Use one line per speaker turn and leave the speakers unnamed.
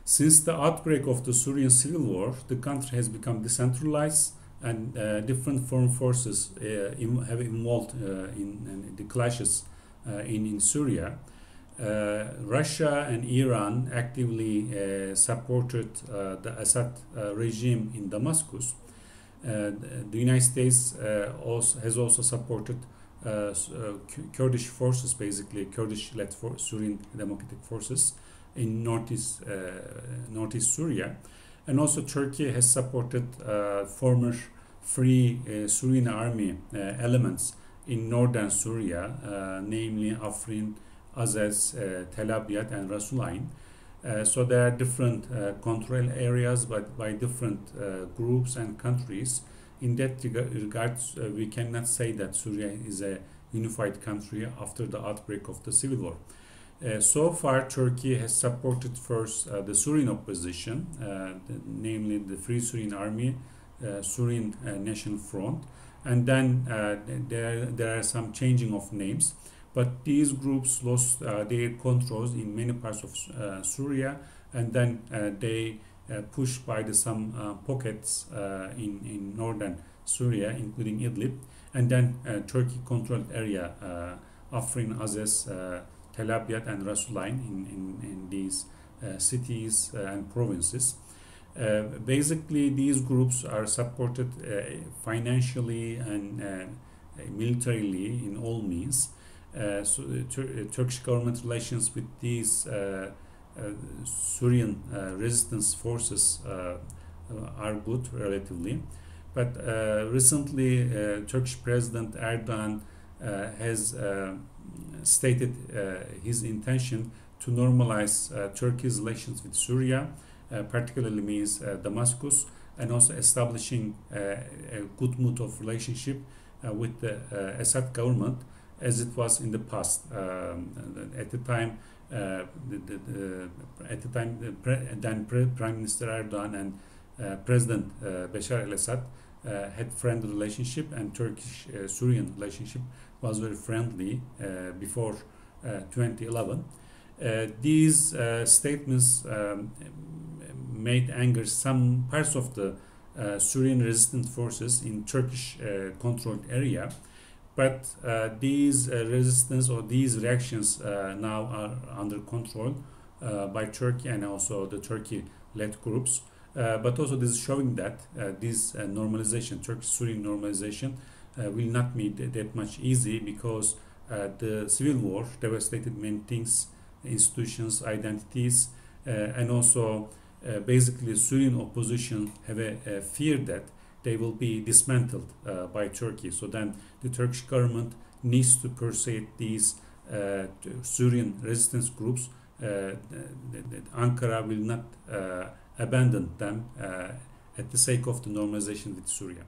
Since the outbreak of the Syrian civil war, the country has become decentralized, and different foreign forces have involved in the clashes in Syria. Russia and Iran actively supported the Assad regime in Damascus. The United States has also supported Kurdish forces, basically Kurdish-led Syrian Democratic Forces in northeast Syria, and also Turkey has supported former Free Syrian Army elements in northern Syria, namely Afrin, Azaz, Tel Abyad, and Rasulayn. So there are different control areas, but by different groups and countries. In that regard, we cannot say that Syria is a unified country after the outbreak of the civil war. So far, Turkey has supported first the Syrian opposition, namely the Free Syrian Army, Syrian National Front, and then there are some changing of names. But these groups lost their controls in many parts of Syria, and then they pushed by some pockets in northern Syria, including Idlib, and then Turkey controlled area, Afrin, Azaz, Tel Abyad, and Rasulayn in these cities and provinces. Basically, these groups are supported financially and militarily in all means. So Turkish government relations with these Syrian resistance forces are good relatively, but recently Turkish President Erdogan has stated his intention to normalize Turkey's relations with Syria, particularly means Damascus, and also establishing a good mood of relationship with the Assad government, as it was in the past. At the time, then Prime Minister Erdogan and President Bashar al-Assad had friendly relationship, and Turkish-Syrian relationship was very friendly before 2011. These statements made anger some parts of the Syrian resistance forces in Turkish-controlled area. But these resistance or these reactions now are under control by Turkey and also the Turkey-led groups. But also this is showing that this normalization, Turkish-Syrian normalization, will not be that much easy, because the civil war devastated many things, institutions, identities, and also basically Syrian opposition have a fear that they will be dismantled by Turkey. So then the Turkish government needs to persuade these Syrian resistance groups that Ankara will not abandon them at the sake of the normalization with Syria.